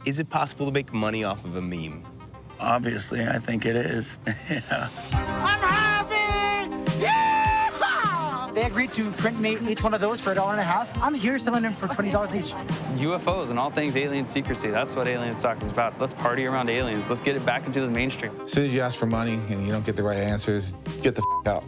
Is it possible to make money off of a meme? Obviously, I think it is. Yeah. I'm happy! Yeah! They agreed to print me each one of those for $1.50. I'm here selling them for $20 each. UFOs and all things alien secrecy. That's what Alien Stock is about. Let's party around aliens. Let's get it back into the mainstream. As soon as you ask for money and you don't get the right answers, get the out.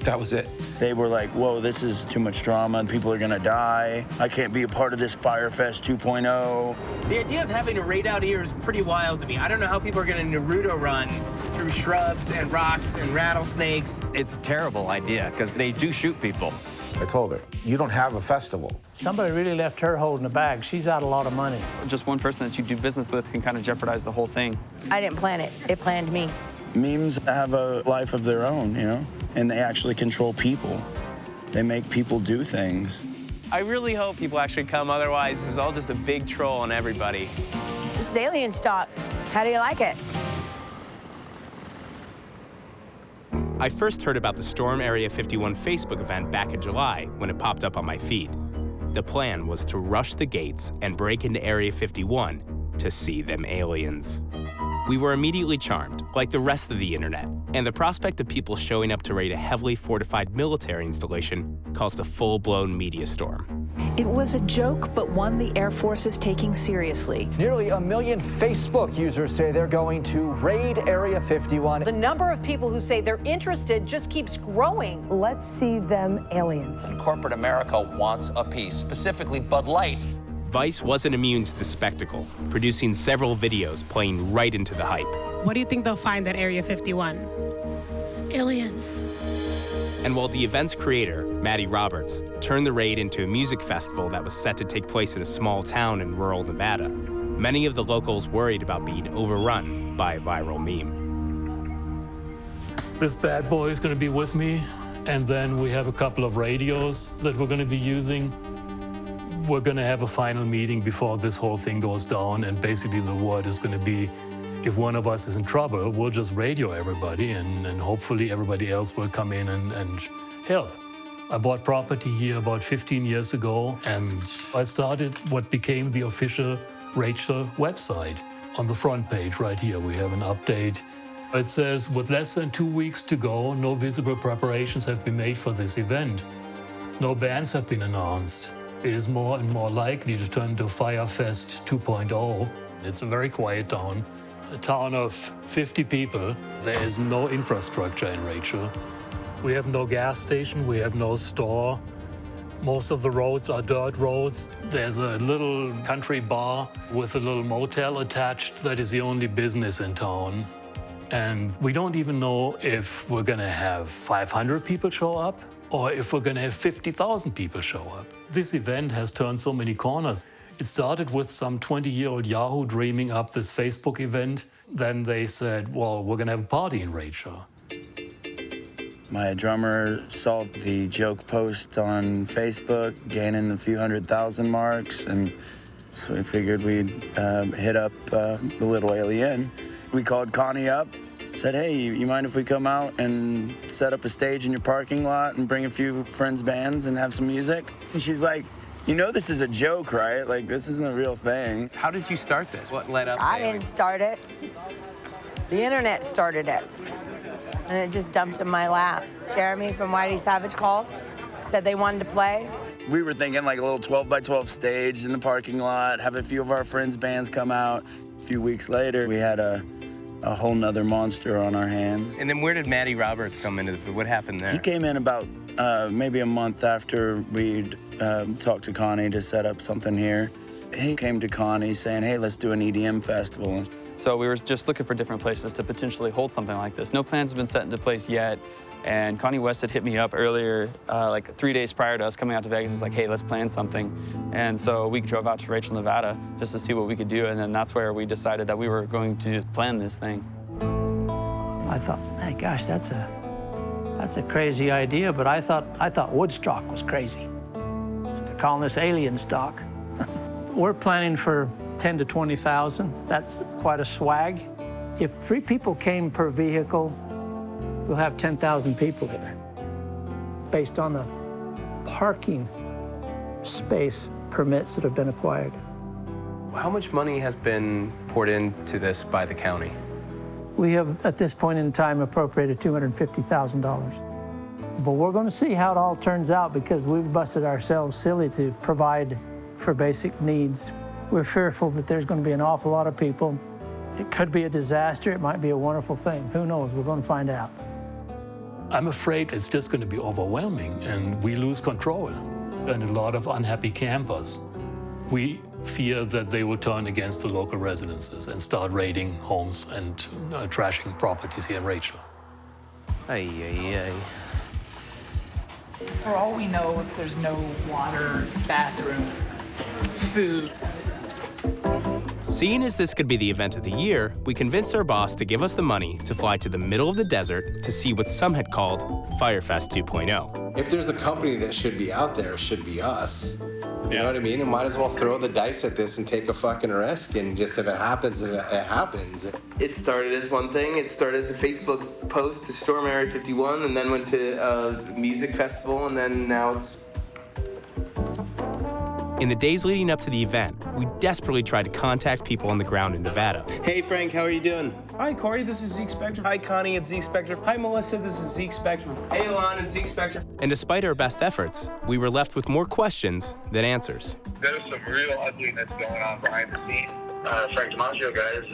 That was it. They were like, whoa, this is too much drama and people are gonna die. I can't be a part of this Firefest 2.0. The idea of having a raid out here is pretty wild to me. I don't know how people are gonna Naruto run through shrubs and rocks and rattlesnakes. It's a terrible idea because they do shoot people. I told her, you don't have a festival. Somebody really left her holding the bag. She's out a lot of money. Just one person that you do business with can kind of jeopardize the whole thing. I didn't plan it. It planned me. Memes have a life of their own, you know? And they actually control people. They make people do things. I really hope people actually come, otherwise it's all just a big troll on everybody. This is Alien Stock. How do you like it? I first heard about the Storm Area 51 Facebook event back in July when it popped up on my feed. The plan was to rush the gates and break into Area 51 to see them aliens. We were immediately charmed, like the rest of the internet, and the prospect of people showing up to raid a heavily fortified military installation caused a full-blown media storm. It was a joke, but one the Air Force is taking seriously. Nearly 1 million Facebook users say they're going to raid Area 51. The number of people who say they're interested just keeps growing. Let's see them aliens. And corporate America wants a piece, specifically Bud Light. Vice wasn't immune to the spectacle, producing several videos playing right into the hype. What do you think they'll find at Area 51? Aliens. And while the event's creator, Maddie Roberts, turned the raid into a music festival that was set to take place in a small town in rural Nevada, many of the locals worried about being overrun by a viral meme. This bad boy is going to be with me, and then we have a couple of radios that we're going to be using. We're going to have a final meeting before this whole thing goes down, and basically the word is going to be, if one of us is in trouble, we'll just radio everybody, and hopefully everybody else will come in and help. I bought property here about 15 years ago, and I started what became the official Rachel website. On the front page right here, we have an update. It says, with less than 2 weeks to go, no visible preparations have been made for this event. No bands have been announced. It is more and more likely to turn into Firefest 2.0. It's a very quiet town. A town of 50 people. There is no infrastructure in Rachel. We have no gas station, we have no store. Most of the roads are dirt roads. There's a little country bar with a little motel attached that is the only business in town. And we don't even know if we're gonna have 500 people show up or if we're gonna have 50,000 people show up. This event has turned so many corners. It started with some 20-year-old Yahoo dreaming up this Facebook event. Then they said, well, we're gonna have a party in Rachel. My drummer saw the joke post on Facebook, gaining a few 100,000 marks, and so we figured we'd hit up the Little Alien. We called Connie up, said, hey, you mind if we come out and set up a stage in your parking lot and bring a few friends' bands and have some music? And she's like, you know this is a joke, right? Like, this isn't a real thing. How did you start this? What led up to I didn't start it. The internet started it. And it just dumped in my lap. Jeremy from Whitey Savage called, said they wanted to play. We were thinking like a little 12 by 12 stage in the parking lot, have a few of our friends' bands come out. A few weeks later, we had a whole nother monster on our hands. And then where did Maddie Roberts come into what happened there? He came in about maybe a month after we'd talked to Connie to set up something here. He came to Connie saying, hey, let's do an EDM festival. So we were just looking for different places to potentially hold something like this. No plans have been set into place yet. And Connie West had hit me up earlier, like 3 days prior to us coming out to Vegas. It's like, hey, let's plan something. And so we drove out to Rachel, Nevada, just to see what we could do. And then that's where we decided that we were going to plan this thing. I thought, my gosh, that's a crazy idea, but I thought Woodstock was crazy. They're calling this Alien Stock. We're planning for 10 to 20,000. That's quite a swag. If 3 people came per vehicle, we'll have 10,000 people here, based on the parking space permits that have been acquired. How much money has been poured into this by the county? We have, at this point in time, appropriated $250,000. But we're going to see how it all turns out because we've busted ourselves silly to provide for basic needs. We're fearful that there's going to be an awful lot of people. It could be a disaster. It might be a wonderful thing. Who knows? We're going to find out. I'm afraid it's just going to be overwhelming and we lose control. And a lot of unhappy campers. We fear that they will turn against the local residences and start raiding homes and trashing properties here in Rachel. Ay, ay, ay. For all we know, there's no water, bathroom, food. Seeing as this could be the event of the year, we convinced our boss to give us the money to fly to the middle of the desert to see what some had called Firefest 2.0. If there's a company that should be out there, it should be us. You know what I mean? And might as well throw the dice at this and take a fucking risk, and just if it happens, it happens. It started as one thing. It started as a Facebook post to storm Area 51, and then went to a music festival, and then now it's... In the days leading up to the event, we desperately tried to contact people on the ground in Nevada. Hey Frank, how are you doing? Hi Corey, this is Zeke Spector. Hi Connie, it's Zeke Spector. Hi Melissa, this is Zeke Spector. Hey Alon, it's Zeke Spector. And despite our best efforts, we were left with more questions than answers. There's some real ugliness going on behind the scenes. Frank DiMaggio, guys,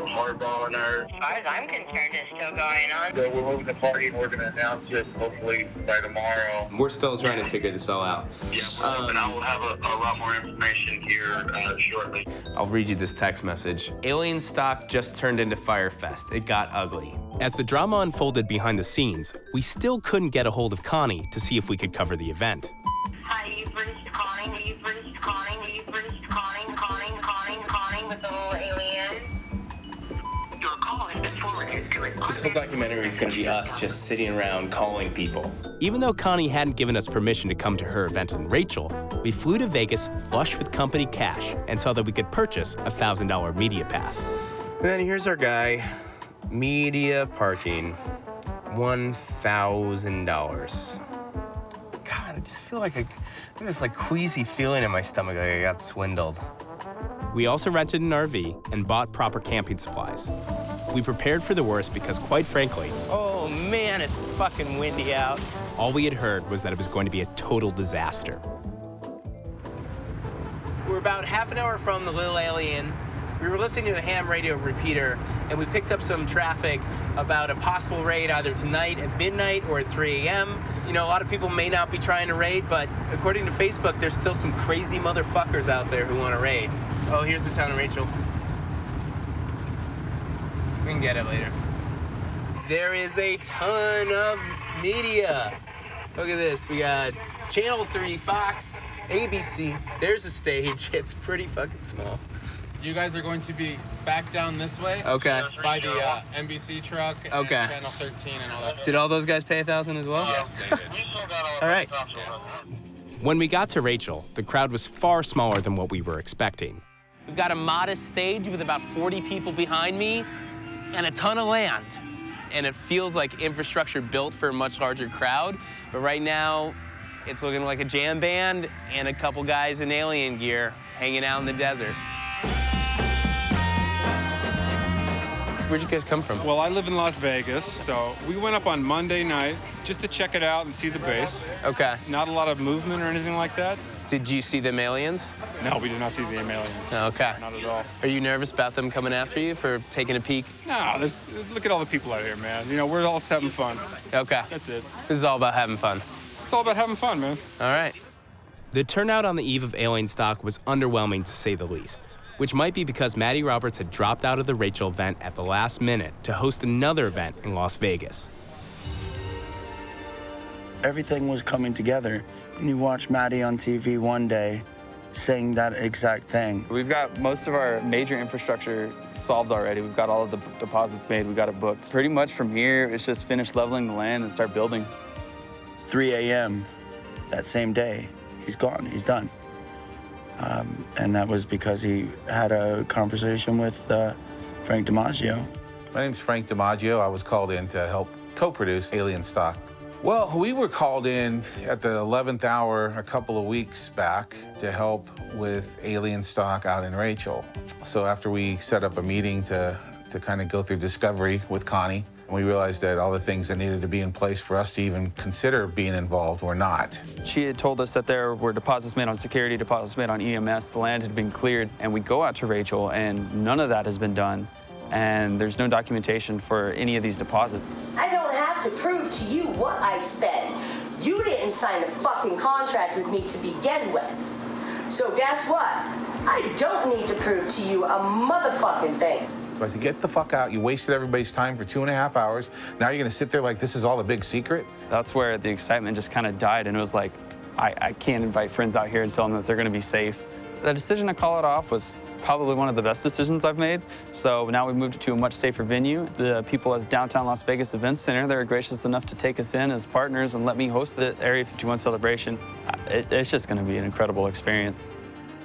hardball in there. As far as I'm concerned, it's still going on. So we're moving the party and we're going to announce it hopefully by tomorrow. We're still trying to figure this all out. Yeah, and I will have a lot more information here shortly. I'll read you this text message. Alien stock just turned into Firefest. It got ugly. As the drama unfolded behind the scenes, we still couldn't get a hold of Connie to see if we could cover the event. Hi, you've reached Connie. You've reached Connie. You've reached Connie with the little alien. Your call has been forwarded to an This whole documentary is going to be us just sitting around calling people. Even though Connie hadn't given us permission to come to her event in Rachel, we flew to Vegas flush with company cash and saw that we could purchase a $1,000 media pass. And then here's our guy, media parking, $1,000. God, I just feel like I have this queasy feeling in my stomach, like I got swindled. We also rented an RV and bought proper camping supplies. We prepared for the worst because, quite frankly, Oh man, it's fucking windy out. all we had heard was that it was going to be a total disaster. We're about half an hour from the Little Alien. We were listening to a ham radio repeater, and we picked up some traffic about a possible raid either tonight at midnight or at 3 a.m. You know, a lot of people may not be trying to raid, but according to Facebook, there's still some crazy motherfuckers out there who want to raid. Oh, here's the town of Rachel. We can get it later. There is a ton of media. Look at this. We got Channel 3, Fox, ABC. There's a stage. It's pretty fucking small. You guys are going to be back down this way. Okay. By the NBC truck and Okay. Channel 13 and all that. Did all those guys pay $1,000 as well? Yes, they did. All right. When we got to Rachel, the crowd was far smaller than what we were expecting. We've got a modest stage with about 40 people behind me and a ton of land. And it feels like infrastructure built for a much larger crowd. But right now, it's looking like a jam band and a couple guys in alien gear hanging out in the desert. Where'd you guys come from? Well, I live in Las Vegas, so we went up on Monday night just to check it out and see the base. Okay. Not a lot of movement or anything like that. Did you see them aliens? No, we did not see the aliens. Okay. Not at all. Are you nervous about them coming after you for taking a peek? No, look at all the people out here, man. You know, we're all just having fun. Okay. That's it. This is all about having fun. It's all about having fun, man. All right. The turnout on the eve of Alien Stock was underwhelming to say the least, which might be because Maddie Roberts had dropped out of the Rachel event at the last minute to host another event in Las Vegas. Everything was coming together, and you watch Maddie on TV one day saying that exact thing. We've got most of our major infrastructure solved already. We've got all of the deposits made. We've got it booked. Pretty much from here, it's just finish leveling the land and start building. 3 a.m. that same day, he's gone, he's done. And that was because he had a conversation with Frank DiMaggio. My name's Frank DiMaggio. I was called in to help co-produce Alien Stock. Well, we were called in at the 11th hour a couple of weeks back to help with alien stock out in Rachel. So after we set up a meeting to kind of go through discovery with Connie, we realized that all the things that needed to be in place for us to even consider being involved were not. She had told us that there were deposits made on security, deposits made on EMS, the land had been cleared, and we go out to Rachel and none of that has been done. And there's no documentation for any of these deposits. I don't have to prove to you what I spent. You didn't sign a fucking contract with me to begin with. So guess what? I don't need to prove to you a motherfucking thing. So I said, get the fuck out. You wasted everybody's time for 2.5 hours. Now you're gonna sit there like this is all a big secret? That's where the excitement just kind of died, and it was like, I can't invite friends out here and tell them that they're gonna be safe. The decision to call it off was probably one of the best decisions I've made. So now we moved to a much safer venue. The people at Downtown Las Vegas Events Center, they were gracious enough to take us in as partners and let me host the Area 51 celebration. It's just gonna be an incredible experience.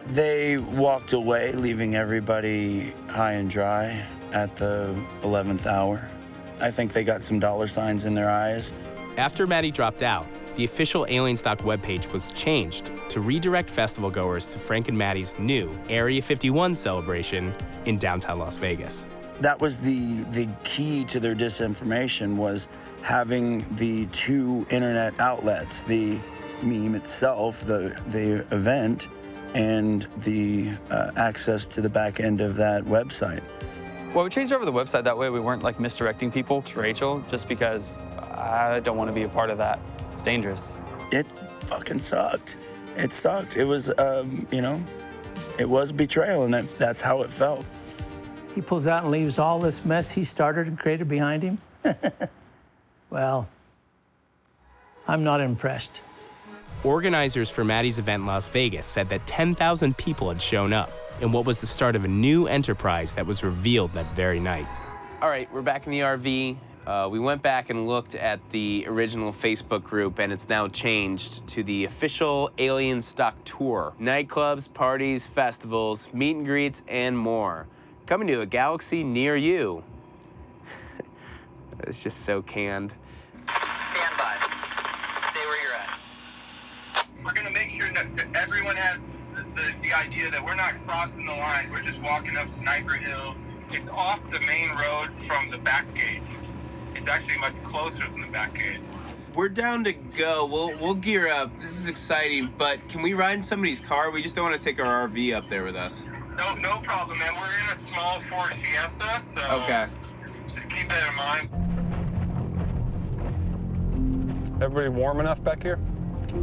They walked away, leaving everybody high and dry at the 11th hour. I think they got some dollar signs in their eyes. After Maddie dropped out, the official Alien Stock webpage was changed to redirect festival goers to Frank and Maddie's new Area 51 celebration in downtown Las Vegas. That was the key to their disinformation, was having the two internet outlets, the meme itself, the event, and the access to the back end of that website. Well, we changed over the website. That way we weren't like misdirecting people to Rachel, just because I don't want to be a part of that. It's dangerous. It fucking sucked. It sucked. It was, you know, it was betrayal, and that's how it felt. He pulls out and leaves all this mess he started and created behind him. Well, I'm not impressed. Organizers for Maddie's event in Las Vegas said that 10,000 people had shown up in what was the start of a new enterprise that was revealed that very night. All right, we're back in the RV. We went back and looked at the original Facebook group, and it's now changed to the official Alien Stock Tour. Nightclubs, parties, festivals, meet and greets, and more. Coming to a galaxy near you. It's just so canned. Stand by. Stay where you're at. We're going to make sure that everyone has the idea that we're not crossing the line. We're just walking up Sniper Hill. It's off the main road from the back gate. It's actually much closer than the back gate. We're down to go. We'll gear up. This is exciting, but can we ride in somebody's car? We just don't want to take our RV up there with us. No problem, man. We're in a small Ford Fiesta, so okay. Just keep that in mind. Everybody warm enough back here?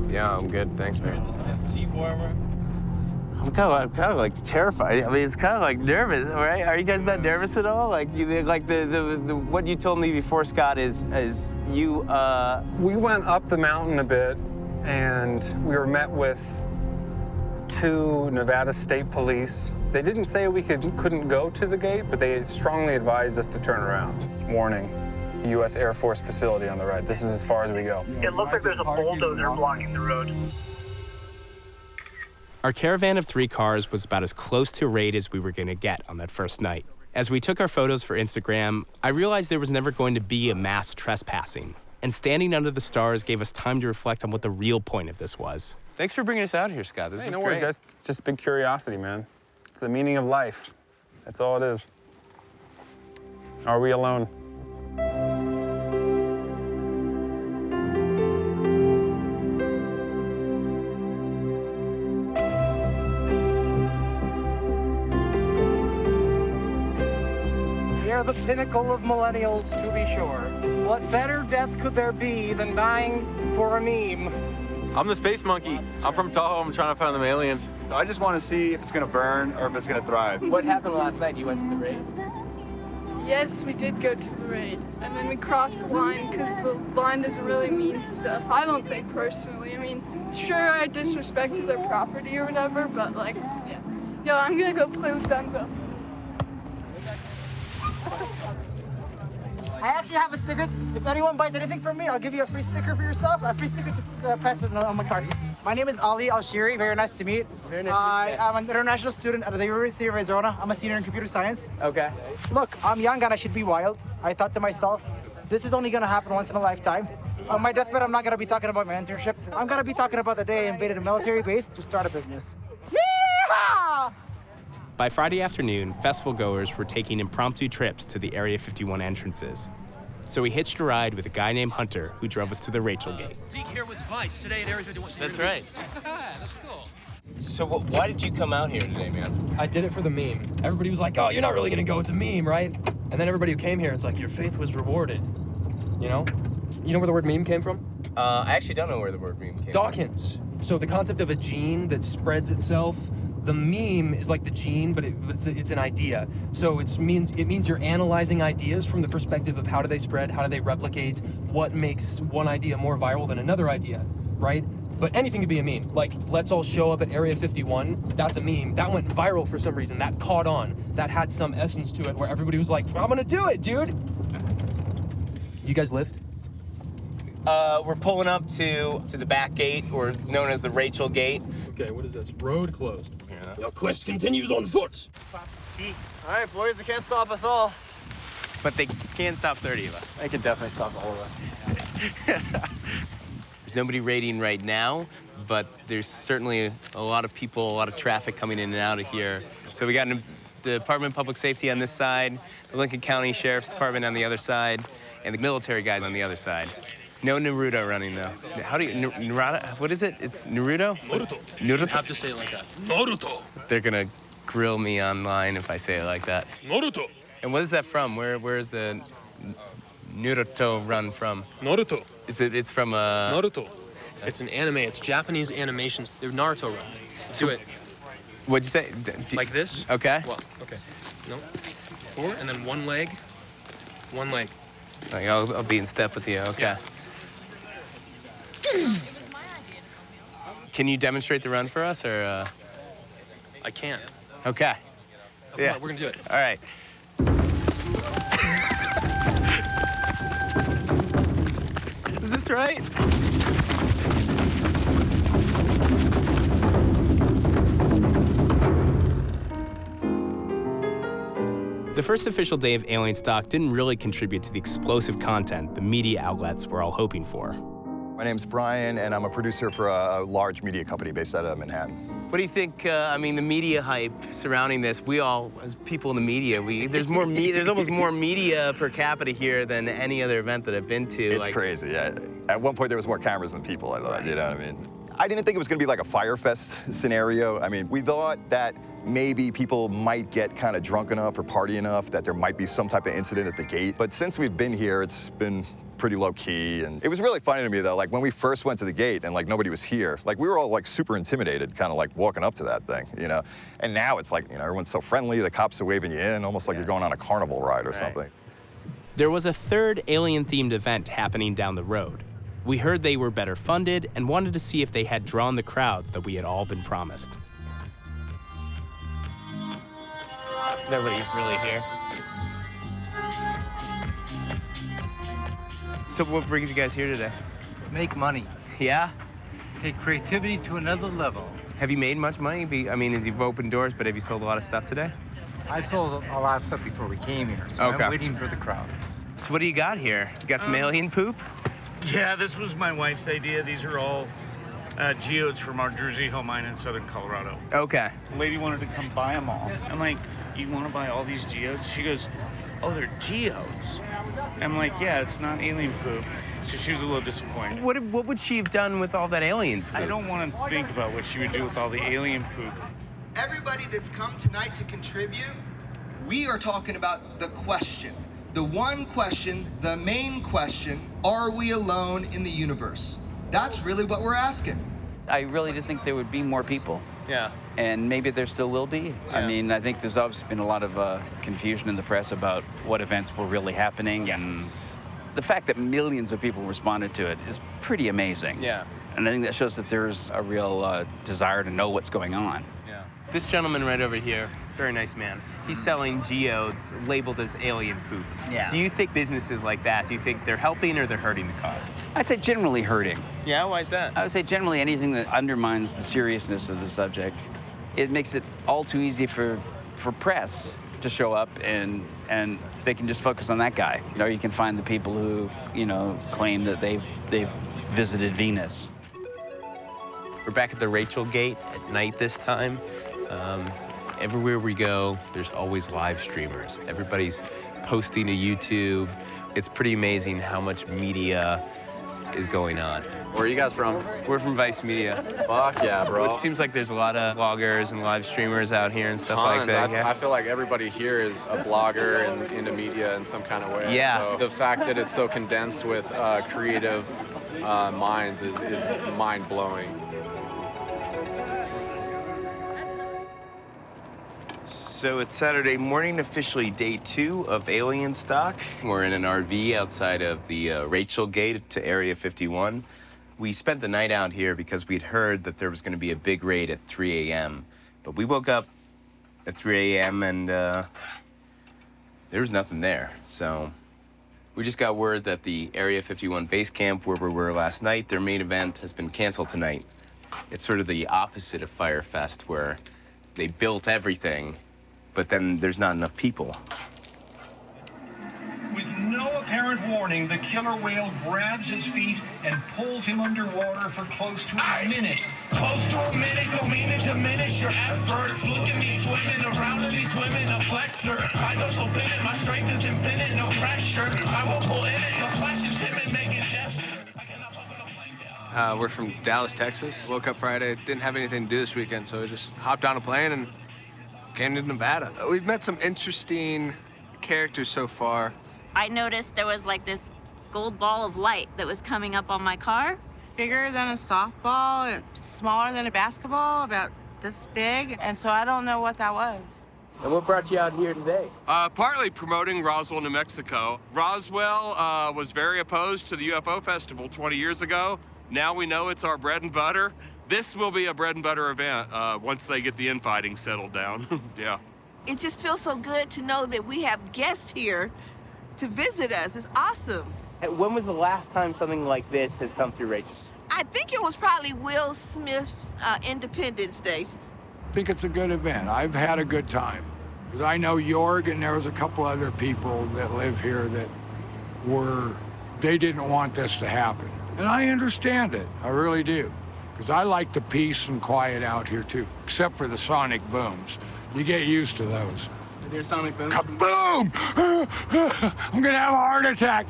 Yeah, I'm good. Thanks, man. It's nice to see you warmer. I'm kind of like terrified. I mean, it's kind of like nervous, right? Are you guys not nervous at all? Like, the what you told me before, Scott, is you. We went up the mountain a bit, and we were met with 2 Nevada State Police. They didn't say we couldn't go to the gate, but they strongly advised us to turn around. Warning: U.S. Air Force facility on the right. This is as far as we go. It looks like there's a bulldozer blocking the road. Our caravan of 3 cars was about as close to a raid as we were going to get on that first night. As we took our photos for Instagram, I realized there was never going to be a mass trespassing. And standing under the stars gave us time to reflect on what the real point of this was. Thanks for bringing us out here, Scott. This is no great. worries, guys. Just big curiosity, man. It's the meaning of life. That's all it is. Are we alone? The pinnacle of millennials, to be sure. What better death could there be than dying for a meme? I'm the space monkey. I'm from Tahoe. I'm trying to find them aliens. I just want to see if it's going to burn or if it's going to thrive. What happened last night? You went to the raid? Yes, we did go to the raid. And then we crossed the line because the line doesn't really mean stuff. I don't think personally. I mean, sure, I disrespected their property or whatever, but like, yeah. Yo, I'm going to go play with them though. I actually have a sticker. If anyone buys anything from me, I'll give you a free sticker for yourself. A free sticker to press it on my card. My name is Ali Al-Shiri. Very nice to meet. Very nice to meet you. I'm an international student at the University of Arizona. I'm a senior in computer science. Okay. Look, I'm young and I should be wild. I thought to myself, This is only gonna happen once in a lifetime. On my deathbed, I'm not gonna be talking about my internship. I'm gonna be talking about the day I invaded a military base to start a business. Yeehaw! By Friday afternoon, festival goers were taking impromptu trips to the Area 51 entrances. So we hitched a ride with a guy named Hunter who drove us to the Rachel Gate. Zeke here with Vice today at Area 51. That's right. That's cool. So why did you come out here today, man? I did it for the meme. Everybody was like, oh, you're not really gonna go. It's a meme, right? And then everybody who came here, it's like, your faith was rewarded. You know? You know where the word meme came from? I actually don't know where the word meme came Dawkins. So the concept of a gene that spreads itself, the meme is like the gene, but it's an idea. So it means you're analyzing ideas from the perspective of how do they spread, how do they replicate, what makes one idea more viral than another idea, right? But anything could be a meme. Like, let's all show up at Area 51. That's a meme. That went viral for some reason. That caught on. That had some essence to it where everybody was like, I'm gonna do it, dude. You guys lift? We're pulling up to the back gate, or known as the Rachel Gate. Okay, what is this? Road closed. Yeah. Your quest continues on foot. All right, boys, they can't stop us all. But they can't stop 30 of us. They can definitely stop all of us. There's nobody raiding right now, but there's certainly a lot of people, a lot of traffic coming in and out of here. So we got the Department of Public Safety on this side, the Lincoln County Sheriff's Department on the other side, and the military guys on the other side. No Naruto running, though. How do you, Naruto? What is it? It's Naruto? Naruto. Naruto? You have to say it like that. Naruto. They're gonna grill me online if I say it like that. Naruto. And what is that from? Where is the Naruto run from? Naruto. It's from Naruto. It's an anime. It's Japanese animations. They're Naruto run. Do it. What'd you say? Like this? Okay. Well, okay. No. 4, and then one leg. One leg. Like, I'll be in step with you. Okay. Yeah. Can you demonstrate the run for us, or? I can. Okay. Yeah. We're gonna do it. All right. Is this right? The first official day of Alien Stock didn't really contribute to the explosive content the media outlets were all hoping for. My name's Brian, and I'm a producer for a large media company based out of Manhattan. What do you think? I mean, the media hype surrounding this. We all, as people in the media, there's more there's almost more media per capita here than any other event that I've been to. It's crazy. Yeah. At one point, there was more cameras than people. I thought, you know what I mean? I didn't think it was going to be like a Fyre Fest scenario. I mean, we thought that maybe people might get kind of drunk enough or party enough that there might be some type of incident at the gate. But since we've been here, it's been pretty low key. And it was really funny to me though, like when we first went to the gate and like nobody was here, like we were all like super intimidated, kind of like walking up to that thing, you know? And now it's like, you know, everyone's so friendly, the cops are waving you in, almost like you're going on a carnival ride or something. There was a third alien-themed event happening down the road. We heard they were better funded and wanted to see if they had drawn the crowds that we had all been promised. Nobody really here. So what brings you guys here today? Make money. Yeah? Take creativity to another level. Have you made much money? I mean, you've opened doors, but have you sold a lot of stuff today? I sold a lot of stuff before we came here, so Okay. I'm waiting for the crowds. So what do you got here? You got some alien poop? Yeah, this was my wife's idea. These are all geodes from our Jersey Hill mine in southern Colorado. Okay. The lady wanted to come buy them all. I'm like, you want to buy all these geodes? She goes, oh, they're geodes. I'm like, yeah, it's not alien poop. So she was a little disappointed. What would she have done with all that alien poop? I don't want to think about what she would do with all the alien poop. Everybody that's come tonight to contribute, we are talking about the question. The one question, the main question, are we alone in the universe? That's really what we're asking. I really did think there would be more people. Yeah. And maybe there still will be. Yeah. I mean, I think there's obviously been a lot of confusion in the press about what events were really happening. Yes. And the fact that millions of people responded to it is pretty amazing. Yeah. And I think that shows that there's a real desire to know what's going on. Yeah. This gentleman right over here, very nice man. He's selling geodes labeled as alien poop. Yeah. Do you think businesses like that, do you think they're helping or they're hurting the cause? I'd say generally hurting. Yeah, why is that? I would say generally anything that undermines the seriousness of the subject, it makes it all too easy for press to show up, and they can just focus on that guy. Or you can find the people who, you know, claim that they've visited Venus. We're back at the Rachel Gate at night this time. Everywhere we go, there's always live streamers. Everybody's posting to YouTube. It's pretty amazing how much media is going on. Where are you guys from? We're from Vice Media. Fuck yeah, bro. It seems like there's a lot of vloggers and live streamers out here and stuff like that. I feel like everybody here is a blogger and into media in some kind of way. Yeah. So the fact that it's so condensed with creative minds is mind-blowing. So it's Saturday morning, officially day 2 of Alien Stock. We're in an RV outside of the Rachel Gate to Area 51. We spent the night out here because we'd heard that there was going to be a big raid at 3 a.m. But we woke up at 3 a.m. and there was nothing there. So we just got word that the Area 51 base camp where we were last night, their main event has been canceled tonight. It's sort of the opposite of Fyre Fest, where they built everything, but then there's not enough people. With no apparent warning, the killer whale grabs his feet and pulls him underwater for close to a minute. Close to a minute, don't mean to diminish your efforts. Look at me swimming around in these women, a flexor. I go so fitted, my strength is infinite, no pressure. I won't pull in it, no splash and timid, making gesture. We're from Dallas, Texas. Woke up Friday, didn't have anything to do this weekend, so I just hopped on a plane and came to Nevada. We've met some interesting characters so far. I noticed there was like this gold ball of light that was coming up on my car. Bigger than a softball, and smaller than a basketball, about this big, and so I don't know what that was. And what brought you out here today? Partly promoting Roswell, New Mexico. Roswell was very opposed to the UFO festival 20 years ago. Now we know it's our bread and butter. This will be a bread and butter event once they get the infighting settled down. Yeah. It just feels so good to know that we have guests here to visit us. It's awesome. When was the last time something like this has come through Rachel? I think it was probably Will Smith's Independence Day. I think it's a good event. I've had a good time. Because I know Jorg and there was a couple other people that live here that they didn't want this to happen. And I understand it, I really do. Because I like the peace and quiet out here too, except for the sonic booms. You get used to those. Are there sonic booms? Kaboom! I'm gonna have a heart attack.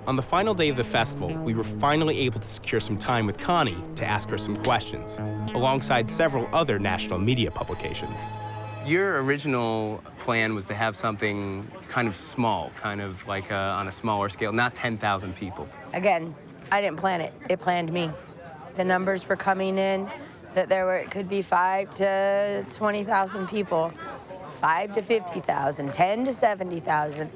On the final day of the festival, we were finally able to secure some time with Connie to ask her some questions, alongside several other national media publications. Your original plan was to have something kind of small, kind of like on a smaller scale, not 10,000 people. Again, I didn't plan it. It planned me. The numbers were coming in that it could be 5 to 20,000 people, 5 to 50,000, 10 to 70,000.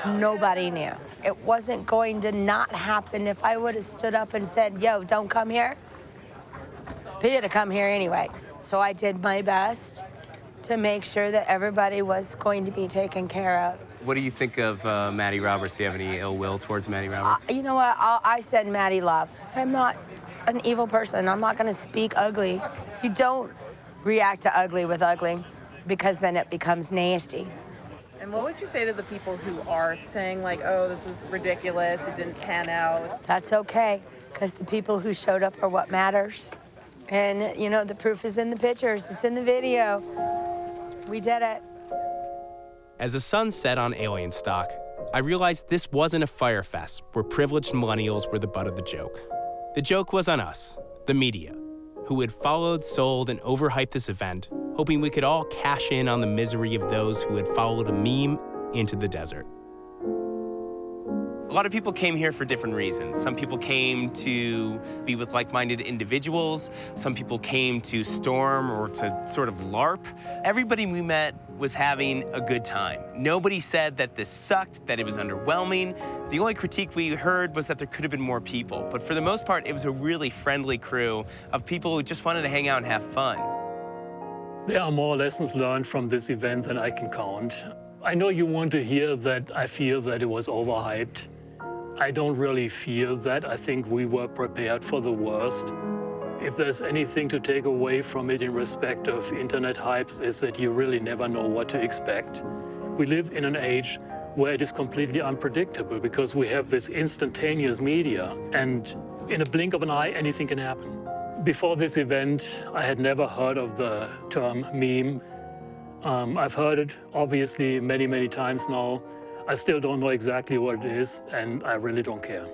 Nobody knew. It wasn't going to not happen. If I would have stood up and said, yo, don't come here, Pia to come here anyway. So I did my best to make sure that everybody was going to be taken care of. What do you think of Maddie Roberts? Do you have any ill will towards Maddie Roberts? You know what? I said Maddie love. I'm not an evil person. I'm not going to speak ugly. You don't react to ugly with ugly because then it becomes nasty. And what would you say to the people who are saying, like, oh, this is ridiculous, it didn't pan out? That's okay, because the people who showed up are what matters. And, you know, the proof is in the pictures, it's in the video. We did it. As the sun set on Alien Stock, I realized this wasn't a Fyre Fest where privileged millennials were the butt of the joke. The joke was on us, the media, who had followed, sold, and overhyped this event, hoping we could all cash in on the misery of those who had followed a meme into the desert. A lot of people came here for different reasons. Some people came to be with like-minded individuals. Some people came to storm or to sort of LARP. Everybody we met was having a good time. Nobody said that this sucked, that it was underwhelming. The only critique we heard was that there could have been more people. But for the most part, it was a really friendly crew of people who just wanted to hang out and have fun. There are more lessons learned from this event than I can count. I know you want to hear that I feel that it was overhyped. I don't really feel that. I think we were prepared for the worst. If there's anything to take away from it in respect of internet hypes, is that you really never know what to expect. We live in an age where it is completely unpredictable because we have this instantaneous media, and in a blink of an eye, anything can happen. Before this event, I had never heard of the term meme. I've heard it, obviously, many, many times now. I still don't know exactly what it is, and I really don't care.